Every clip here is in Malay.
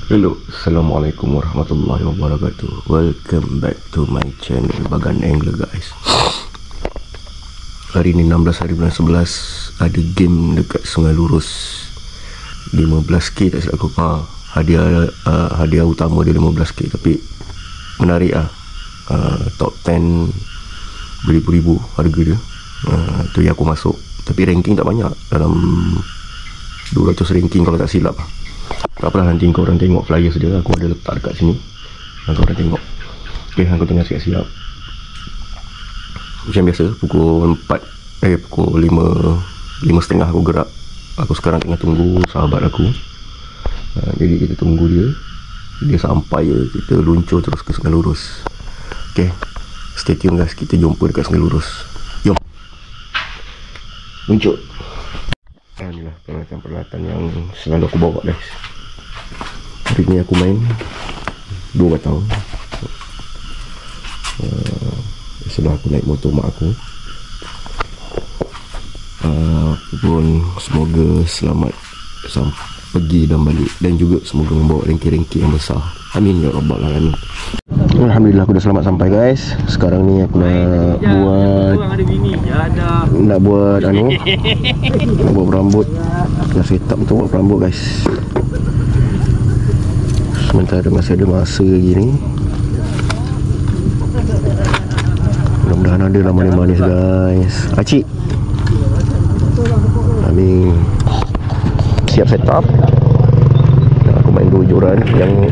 Hello, Assalamualaikum warahmatullahi wabarakatuh. Welcome back to my channel Bagan Angler guys. Hari ni 16 hari bulan 11, ada game dekat Sungai Lurus 15k tak silap aku. Hadiah utama dia 15k, tapi menarik lah. Top 10 beribu-ribu harga dia. Tu yang aku masuk, tapi ranking tak banyak, dalam 200 ranking kalau tak silap. Tak apalah, nanti korang tengok flyer saja. Aku ada letak dekat sini, korang tengok. Ok, aku tengah siap-siap. Macam biasa, pukul 5.30 aku gerak. Aku sekarang tengah tunggu sahabat aku. Jadi kita tunggu dia sampai, kita luncur terus ke Sungai Lurus. Ok, stay tune guys, kita jumpa dekat Sungai Lurus. Jom luncur. Inilah peralatan yang selalu aku bawa guys. Hari ni aku main 2 batang. Setelah aku naik motor mak aku. Pun semoga selamat pergi dan balik, dan juga semoga membawa ranking-ranking yang besar. Amin ya rabbal alamin. Alhamdulillah aku dah selamat sampai guys. Sekarang ni aku nak buat rambut. Nak set up untuk buat rambut guys. Sementara masih ada masa lagi ni. Mudah-mudahan ada lah manis-manis guys. Acik, Amin. Siap set up. Aku main 2 joran.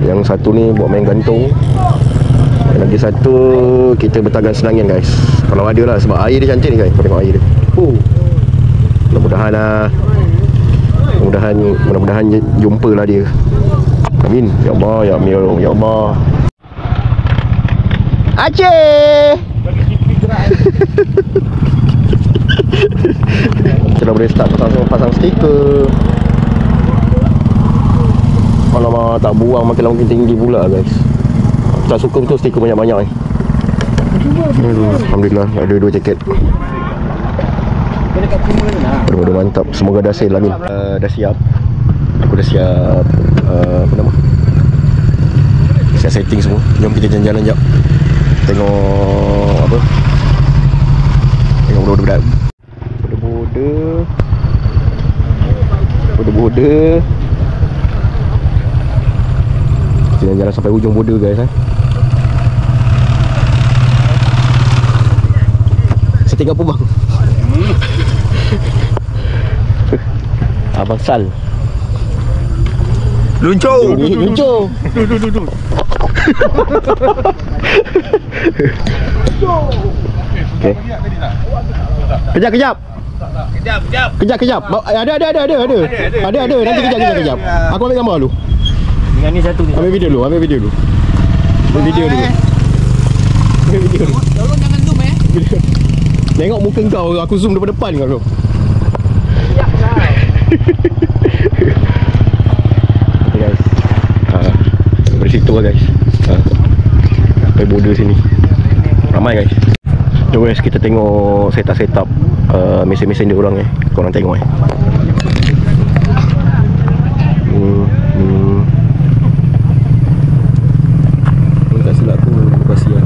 Yang satu ni buat main gantung, yang lagi satu kita bertagan senangin guys. Kalau ada lah, sebab air dia cantik ni guys. Kau tengok air dia. Mudah-mudahan lah, mudah-mudahan jumpa lah dia. Amin ya Allah, ya Allah, ya Allah. Aceh. Kita dah boleh start pasang stiker. Alamak, tak buang makin tinggi pula guys. Tak suka betul stiker banyak-banyak ni. Alhamdulillah ada 2 jaket. Betul-betul mantap. Semoga dah sale Amin. Dah siap. Aku dah siap siap setting semua. Jom kita jalan-jalan jap. Tengok apa? Tengok border. Kita jalan-jalan sampai hujung border guys. Setting apa bang? Abang Sal. Luncur. Okay. Kejap. Ada. Nanti kejap. Aku ambil gambar dulu. Dengan ni satu. Ambil video dulu. Tolong jangan zoom Tengok muka kau, aku zoom depan kau. Siap lah. Okay guys. Dari situ lah guys. Sampai border sini. Ramai guys. Jom guys, kita tengok setup mesin-mesin dia orang korang tengok tak silap aku lokasi lah.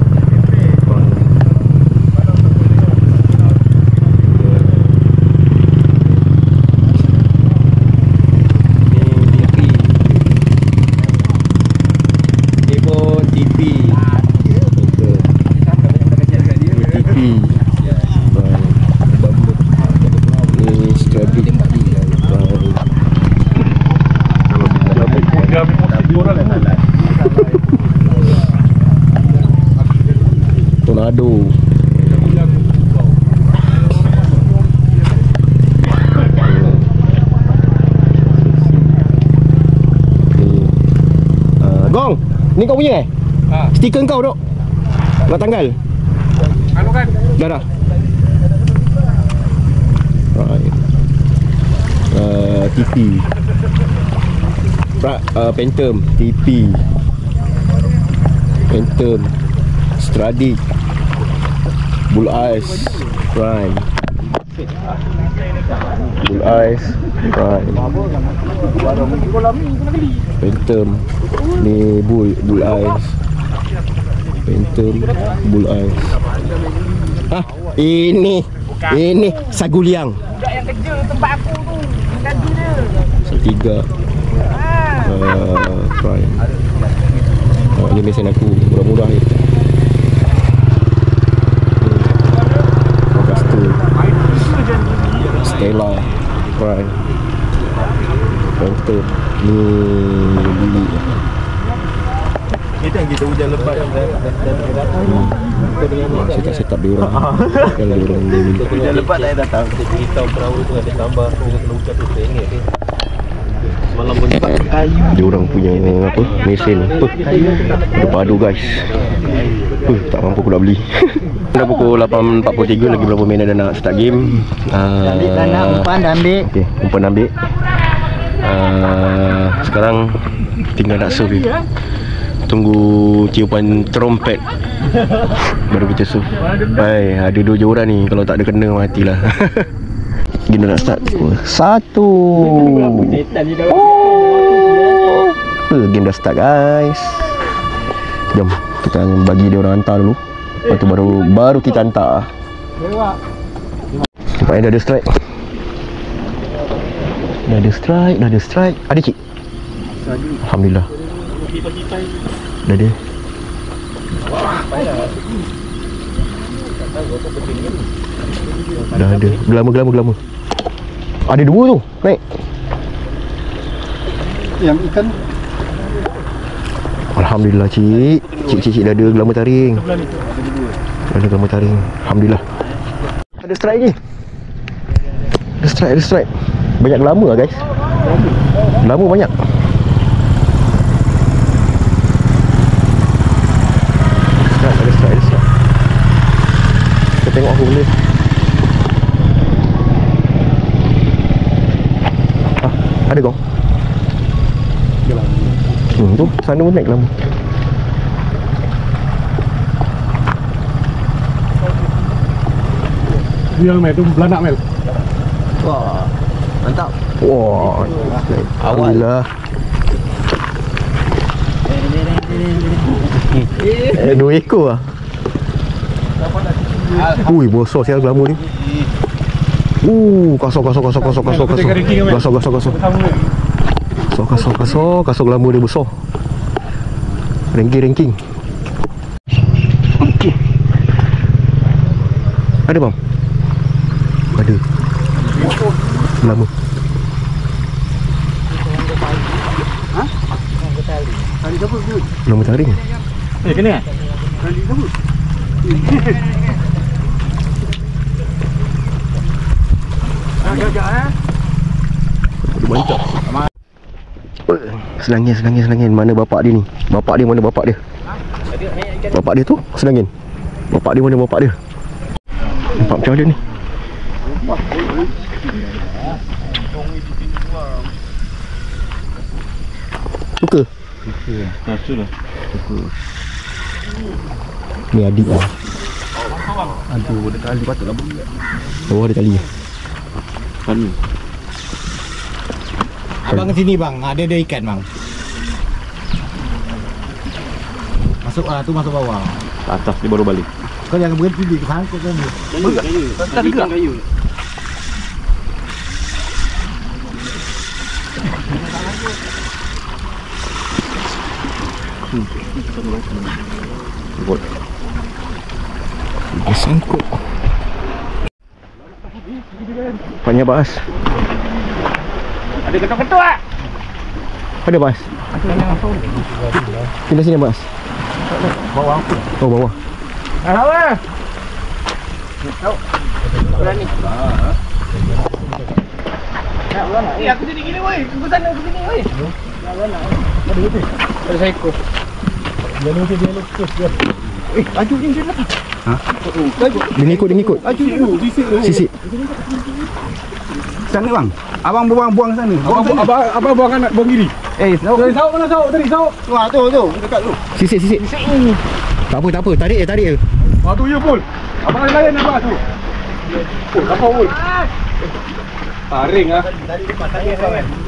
Tornado. Gong, ni kau punya stiker kau dok. Buat tanggal. Anu kan? Dah. Right. TP. Phantom, TP. Phantom, Stradic, Bull Eyes, Prime, Bull Eyes, Right. Phantom. Ni bull eyes. Phantom bull eyes. Hah? Ini saguliang. Budak yang kerja tempat aku tu. Gaji dia. Setiga. Prime. Ini mesin aku murah-murah ni. Augusta. Stella. Prime. Phantom. Ni bili. Kita yang kita hujan lebat dan saya tak set up dia orang. Kalau dia orang ni hujan lebat saya datang. Kita perahu tu ada tambah kita kena hujan tu RM1 ni. Semalam pun kayu. Dia orang punya apa? Mesin. Ada padu guys. Tak mampu aku nak beli. Dah pukul 8.43 lagi berapa minit dah nak start game. Umpan dah ambil. Okey, umpan dah ambil. Sekarang tinggal nak serve. Tunggu tiupan trompet baru kita serve. Hai, ada 2 joran ni. Kalau tak ada kena matilah. Gini nak start. 1. Game dah start guys. Jom kita bagi dia orang hantar dulu. Lepas tu baru kita hantar. Nampaknya dah ada strike. Dah ada strike. Ada cik. Alhamdulillah. Dah ada. Dah ada. Gelama. Ada 2 tu. Naik. Yang ikan. Alhamdulillah cik. Cik dah ada gelama taring. Dah ada gelama taring. Alhamdulillah. Ada strike lagi. Ada strike. Banyak gelama lah guys. Gelama banyak. Ada strike. Kita tengok aku boleh. Ada kau? Tu sana pun naik lama. Dia Mel tu belanak Mel. Wah, mantap. Wah, alhamdulillah. 2 ekor lah. Ui, bosor sial gelama ni. Kasar gelama dia besar. Ranking. Okey. Ada bang? Ada. Lama. Ha? Tali siapa tu? Lama taring. Kena kan? Tali siapa? Agak-agak mantap. Selangin. Mana bapak dia ni? Bapak dia mana bapak dia? Bapak dia tu selangin. Bapak dia mana bapak dia? Nampak macam mana ni? Suka? Sudah. Ni adik lah. Aduh, ada tali patutlah beli. Bawah ada tali. Kan. Abang ke sini bang, ada ikan bang. Masuk tu masuk bawah. Atas dia baru balik. Kau jangan berhenti di sangkut kan. Kayu. Dia sangkut. Banyak bas. Ada ketuk-ketuk ah. Ada bas. Sini sini bas. Bawah aku. Oh bawah. Apa? Tahu. Berani. Aku jadi gini woi. Aku sana ke sini woi. Ada betul. Ada seekor. Dia lukis dia. Laju dia lah. Ha? Dia ngikut. Laju dulu, sisik. Sana bang. Abang buang sana. Abang buang kanan, buang kiri. Sauk mana sauk tadi sauk. Wah tu dekat tu. Sisik. Tak apa. Tarik je. Tu ya pul. Abang layan nampak tu. Apa pul? Taring ah.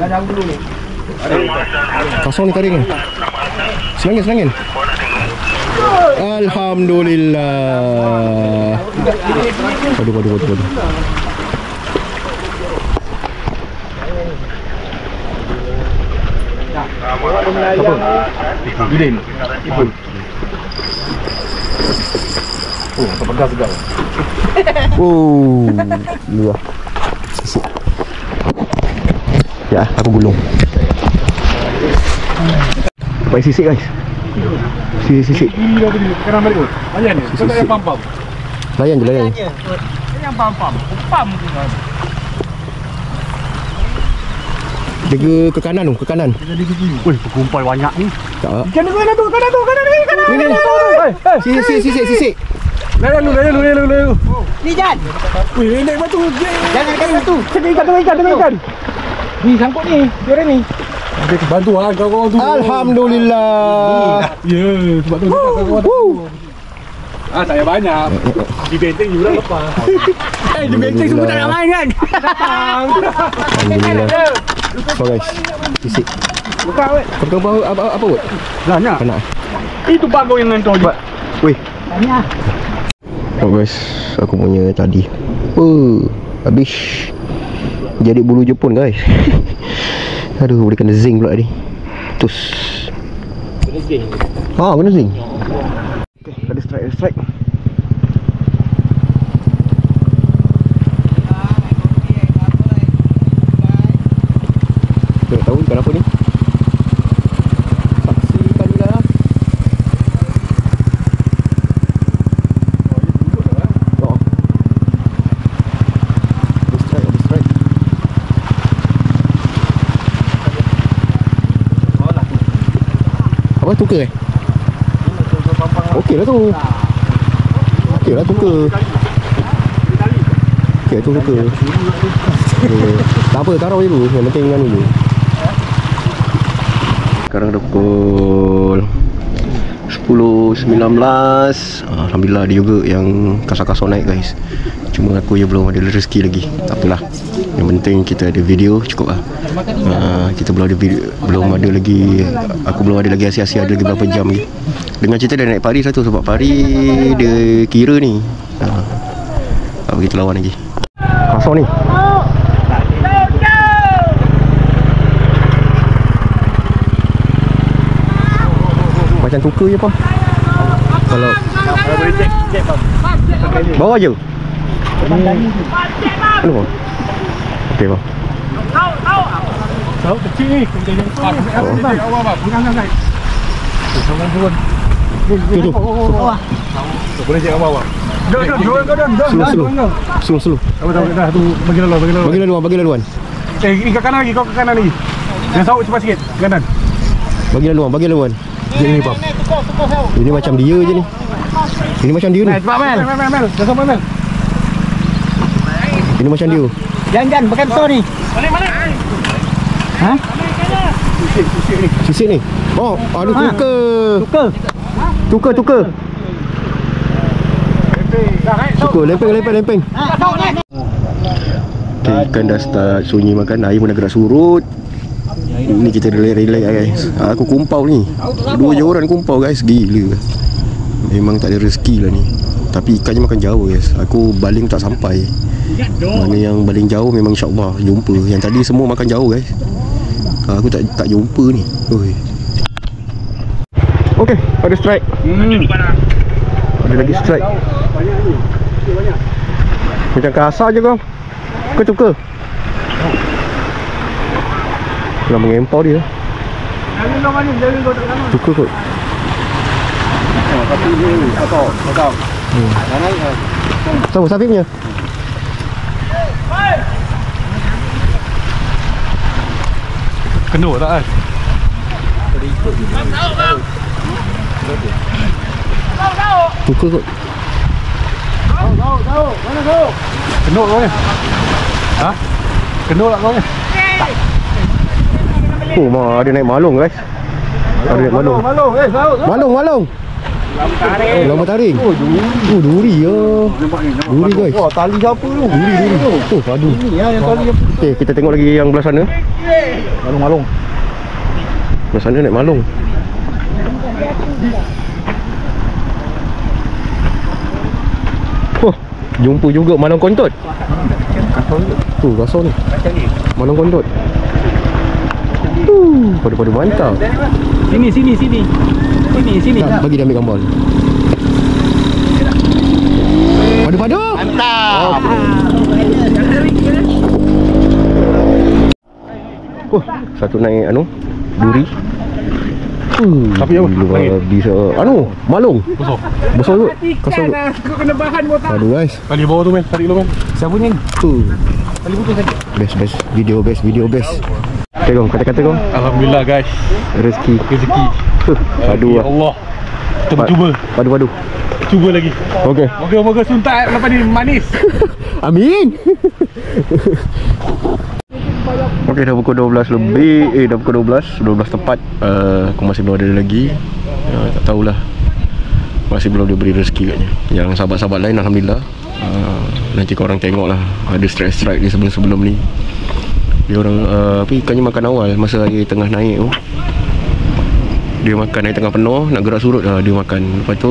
Dah jauh dulu ni. Kosong ni taring ni. Selangin. Alhamdulillah. Waduh. Apa? Yudin. Ibu. Oh, terpegas segar. Luar. Sisik. Ya, aku gulung. Baik sisik guys. Sisik. Sekarang balik. Layan ni. Kau tak payah pam-pam. Layan je. Yang pam-pam. Pam tu kan. Jaga ke kanan. Woi, berkumpul banyak ni. Tak. Kanan tu. Ni. Sisik. Layan lu. Ni Jan. Wih, naik batu. Jangan dekat batu. Tengah ikan. Ni sangkut ni. Dia ni. Ada bantu kau tu. Alhamdulillah. Ya, sebab tu dekat kau. Ah, tak payah banyak. Di benteng you dah lepas. Di benteng semua tak nak main kan? Alhamdulillah. So guys, sisik. Buka weh. Kau apa buat? Banyak. Penat. Itu bagus yang hantar juga. Weh. Banyak. Oh guys, aku punya tadi. Habis. Jadi bulu Jepun guys. Aduh, boleh kena zinc pula ni. Putus. Kena zinc. Kena zinc. Okay, ada strike. Tak tahu ikan apa ni. Saksikan je lah. Oh. Ada strike. Apa tukar Okey lah tu. Tukar. Okey tu tukar. Tak apa, taruh je dulu. Yang penting kan dulu. Sekarang dah pukul 10.19. Alhamdulillah dia juga yang kasar-kasar naik guys. Cuma aku je belum ada rezeki lagi. Tak apalah. Yang penting kita ada video cukup lah. Kita belum ada lagi. Aku belum ada lagi asyik-asyik ada lagi berapa jam lagi. Dengan cerita dia naik pari satu sebab pari dia kira ni. Tak begitu lawan lagi. Kasar ni. Macam tukar je apa. Kalau boleh cek bang. bawa je. Kenapa? Okey bang. Tahu kecil ni. Awal bang. Bukan guys. Jangan turun. Tu. Boleh cek awal bang. Slow. Tahu dah tu bagi laluan. Ke kanan lagi, kau ke kanan lagi. Jangan sauk cepat sikit, kanan. Bagi laluan. Ini bang. Ini macam dia je ni. Ini macam dia ni. Cepat Mel. Jangan sauk Mel. Ini macam dia. Jangan pakai pisau ni. Mana? Ha? Sisik ni. Oh, ada tukar. Tukar. Tukar, lempeng. Okay, ikan dah start sunyi makan. Air pun dah gerak surut. Ni kita relax guys. Aku kumpau ni. 2 je orang kumpau guys. Gila. Memang tak ada rezeki lah ni. Tapi ikannya makan jauh guys. Aku baling tak sampai. Mana yang baling jauh memang insyaAllah jumpa. Yang tadi semua makan jauh guys. Aku tak jumpa ni. Oi. Okay, ada strike. Ada lagi strike. Macam kasar je kau. Kau tukar. Nak mengempau dia. Tukar kot. Tapi ni atau. Tahu Safifnya. Kendor tak kan? Tukar kot. Tahu. Mana tahu? Kendor kau ni. Ha? Kendor tak kau ni? Oh, ada naik malung guys. Ada naik malung. Malung. Tahu. Malung. Lama taring. Oh, duri ya. Duri guys. Wah, tali siapa tu? Duri. Oh, padu. Ini ya yang tali apa? Okey, kita tengok lagi yang belah sana. Malung-malung. Belah sana naik malung. Oh, jumpa juga malung kontot. Tu, rasau ni. Malung kontot. Padu-padu mantap. Sini. Nak, bagi dia ambil gambar. Padu-padu. Mantap. Oh, satu naik duri. Tapi apa? Luar biasa. Malung. Besar kot. Kasar kot. Kau kena bahan botak. Aduh guys. Tali bawah tu men, tarik dulu men. Siapa ni? Tali putus tadi. Best. Video best. Okay kong, kata-kata kong. Alhamdulillah guys. Rezeki. Ya Padu lah. Allah. Kita bercuba. Padu. Cuba lagi. Okay. Moga-moga suntak lepas ni manis. Amin. Okey, dah pukul 12 lebih. Dah pukul 12 tepat. Aku masih belum ada lagi. Tak tahulah. Masih belum diberi rezeki katnya. Yang sahabat-sahabat lain alhamdulillah. Nanti korang tengok lah. Ada strike ni sebelum ni. Dia orang ikannya makan awal masa air tengah naik tu. Dia makan air tengah penuh, nak gerak surut lah dia makan. Lepas tu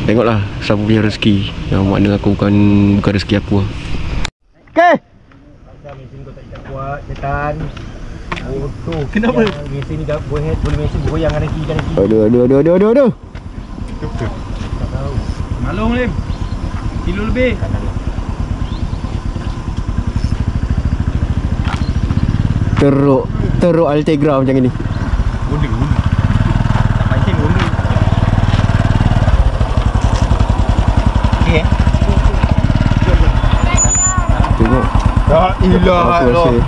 tengoklah siapa punya rezeki. Yang makna aku bukan rezeki aku lah. Okay. Mesin kau tak kuat, setan. Bodoh. Kenapa? Mesin ni boleh mesin goyang kanan kiri. Aduh. Malung Lim. Kilo lebih. Teruk Altegra macam ni. Undi. Tak pancing undi. Okey. Tengok. La ilaha illallah.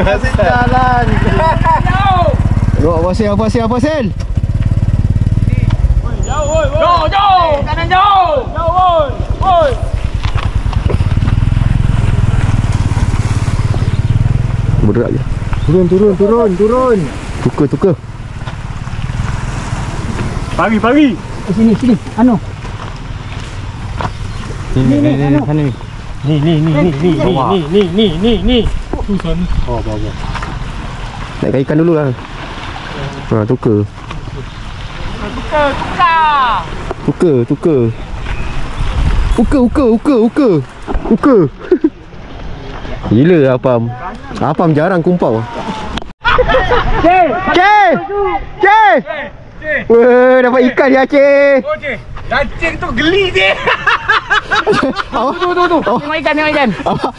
Masih jalan. Tengok apa sel? Jauh. Kanan jauh. Oi. Bergerak je. Turun. Tukar. Pagi. Sini. Ni. Sana ni. Ni. Susan. Oh, bagus. Naikkan ikan dulu lah. Tukar. Tukar. Gila Apam jarang kumpau. Cik. Weh, dapat ikan dia, Cik. Oh, Cik. Cacing tu geli je. Tu. Tengok ikan.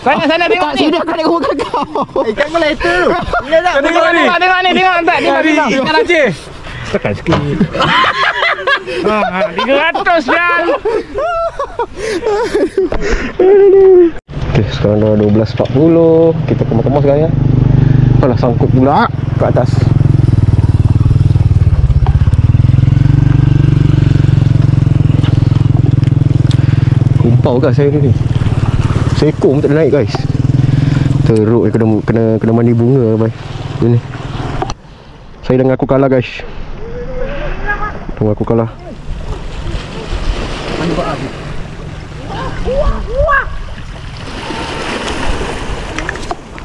Sana tengok ni. Sini akan tengok kau. Ikan kau letter tu. Tengok ni. Tengok. Ikan Aceh. Tekan sikit. 300 dah. Okay, sekarang dah 12.40. Kita kemas-kemas sekarang ya. Alah, sangkut pula ke atas. Kumpau kan saya ni. Seekor pun tak ada naik guys. Teruk kena mandi bunga bye. Ini. Saya dengan aku kalah guys. Tunggu aku kalah.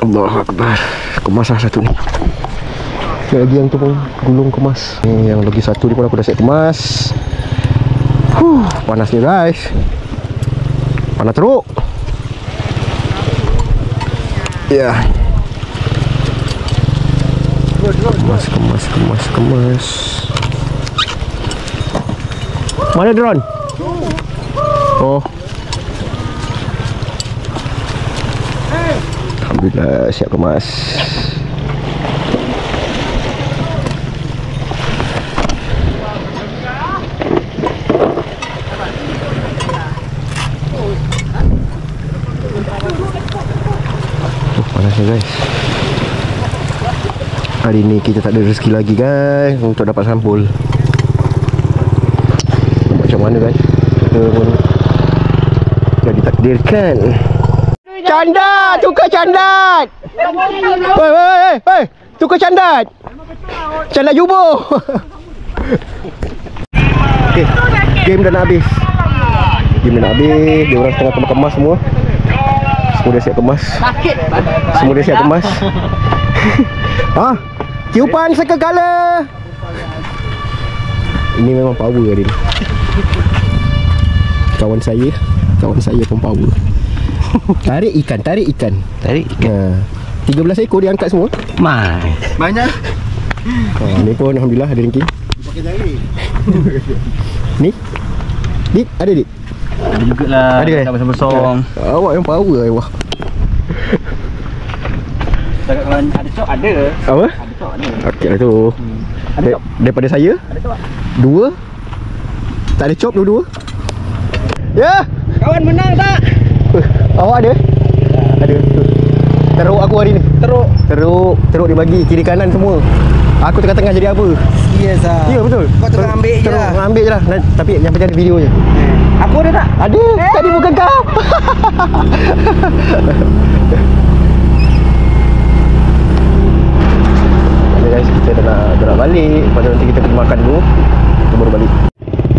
Allahu Akbar. Kemas lah satu ni. Lagi yang tu pun gulung kemas. Ni yang lagi satu ni pun aku dah siap kemas. Panas ni guys. Panas teruk. Ya. Kemas. Mana drone? Oh. Alhamdulillah siap kemas. Panasnya guys. Hari ni kita tak ada rezeki lagi guys untuk dapat sampul. Macam mana guys? Kita pun dah ditakdirkan. Candat! Tukar candat! Woi! Tukar candat! Candat jumbo! Okay. Game dah nak habis. Game dah nak habis. Dia orang tengah kemas semua. Semua dah siap kemas. Semua dah siap kemas. Tiupan circle color. Ini memang power dia ni. Kawan saya pun power. Tarik ikan. 13 ekor dia angkat semua. Banyak. Ni pun alhamdulillah ada ranking. Pakai jari. Ni Dik, ada Dik? Ada juga lah. Ada tak besar-besar. Awak yang power awak. Cakap kalau ada cok ada. Apa? Ada cok ada. Okey lah tu. Ada cok. Daripada saya Ada cok. 2. Tak ada chop dua-dua. Ya. Kawan menang tak? Awak ada? Ada. Teruk aku hari ni. Teruk dia bagi kiri kanan semua. Aku tengah-tengah jadi apa? Yes ah. Ya betul. Kau tengah ambil je lah. Tengah ambil je lah. Tapi yang penting ada videonya. Aku ada tak? Ada. Tadi bukan kau. Okay guys, kita dah nak gerak balik. Lepas tu nanti kita pergi makan dulu. Kita baru balik.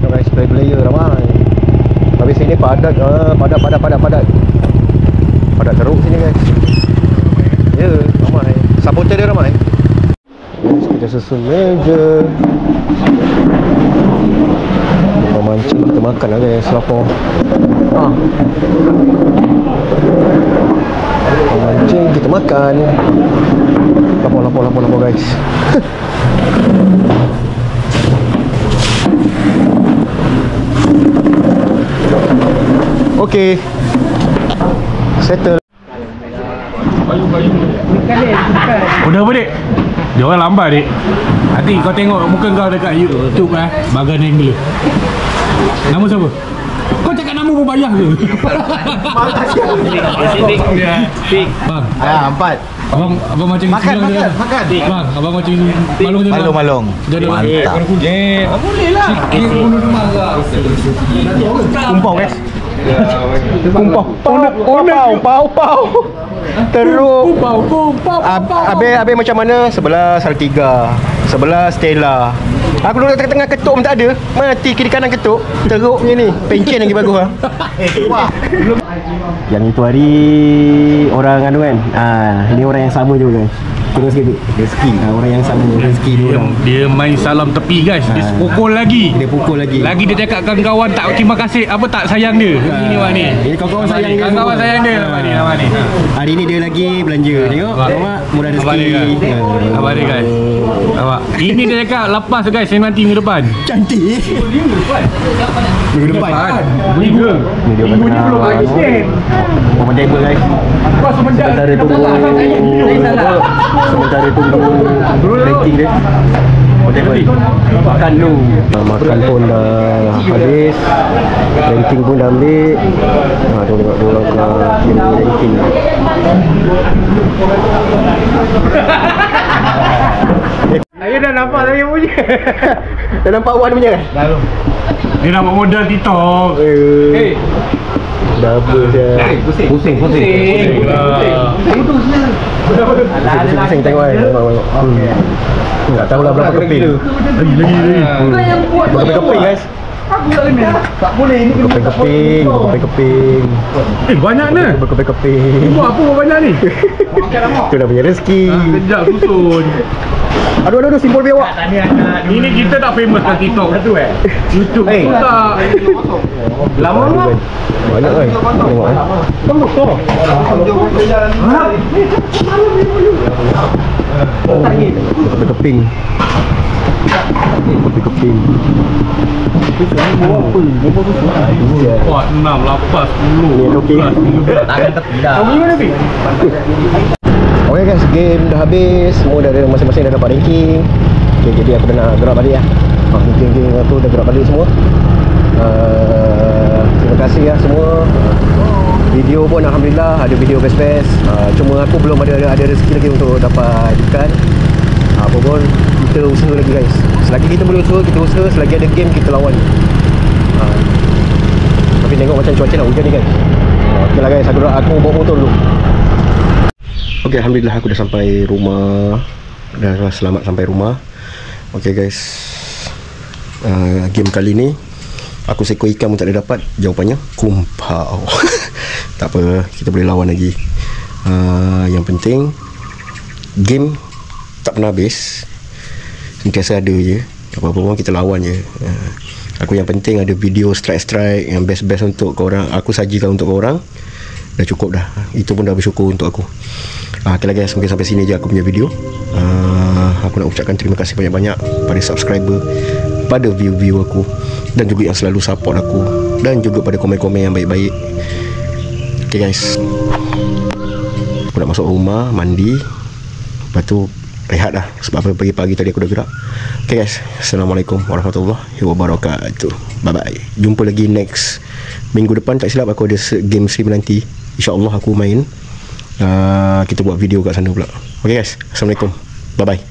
So guys, player ramai. Tapi sini padat. Padat teruk sini guys. Ya, ramai. Supporter dia ramai. Guys, kita susun meja. Memancing kita makan lah guys. Lapar. Memancing kita makan. Lapar guys. Okey. Settle. Udah apa dek? Dia orang lambat dek. Nanti kau tengok muka kau dekat YouTube bagan angle. Nama siapa? Kau cakap nama pun payah ke? Bang. 4. Abang macam Makan. Bang, abang macam malung je. Malung. Mantap. Boleh lah. Kumpau guys. Kumpau. Teruk. Kumpau. Habis macam mana? Sebelah Saltiga, sebelah Stella. Aku duduk tengah-tengah ketuk pun tak ada. Mati kiri kanan ketuk. Teruknya ni. Pencen lagi bagus lah. Yang itu hari orang anu kan. Ini orang yang sama juga guys. Tengok sikit rezeki. Orang yang sama rezeki Dia main salam tepi guys. Dia pukul lagi. Lagi dia cakap kawan-kawan tak terima kasih, apa tak sayang dia. Ini wah ni. Ini kawan-kawan sayang dia. Kawan-kawan sayang dia nama ni. Hari ni dia lagi belanja. Tengok awak murah rezeki. Abang dia guys. Awak. Ini dia cakap lepas guys, saya nanti minggu depan. Cantik. Minggu depan. Minggu ni belum habis. Momen table guys. Sementara tunggu ranking dia. Makan dulu. Makan pun dah habis. Ranking pun dah ambil. Tengok dua orang kena ranking. Saya dah nampak saya punya. Dah nampak Wan punya kan? Dah. Dia nak buat modal TikTok. Dah apa saya? Pusing. Pusing Tengok kan. Tak tahulah berapa keping. Lagi. Berapa keping guys? Tak boleh ni. Keping. Banyak ni. Berkeping. Buat apa banyak ni? Itu dah punya rezeki. Kejap susun. Aduh simbol biar awak. Ini kita tak famous kat TikTok tu YouTube tak. Lama lah. Banyak kan? Tengok Berkeping. Kuat 6, 8, 10. Okey. Tangan tepi dah. Kau gimana Pi? Okay guys, game dah habis. Semua dah ada, masing-masing dah dapat ranking. Okay, jadi aku dah nak gerak balik lah. Geng-geng tu dah gerak balik semua. Terima kasih lah semua. Video pun alhamdulillah ada video best-best. Cuma aku belum ada rezeki lagi untuk dapat ikan. Apa pun kita usaha lagi guys. Selagi kita boleh usaha, kita usaha. Selagi ada game, kita lawan. Tapi tengok macam cuaca nak hujan ni kan. Okay lah guys, aku bawa motor dulu. Okay, alhamdulillah aku dah sampai rumah. Dah selamat sampai rumah. Okay guys, game kali ni aku seekor ikan pun tak ada dapat? Jawapannya kumpau. Tak apa, kita boleh lawan lagi. Yang penting game tak pernah habis, sentiasa ada je. Apa-apa pun kita lawan je. Aku yang penting ada video strike yang best-best untuk korang, aku sajikan untuk korang. Dah cukup dah. Itu pun dah bersyukur untuk aku. Okay lah guys, mungkin sampai sini je aku punya video. Aku nak ucapkan terima kasih banyak-banyak pada subscriber, pada view-view aku, dan juga yang selalu support aku, dan juga pada komen-komen yang baik-baik. Okay guys, aku nak masuk rumah, mandi, lepas tu rehat dah. Sebab pagi-pagi tadi aku dah gerak. Okay guys, Assalamualaikum warahmatullahi wabarakatuh. Bye bye. Jumpa lagi next minggu depan. Tak silap aku ada game stream nanti, InsyaAllah aku main. Kita buat video kat sana pula. Okay guys, Assalamualaikum. Bye bye.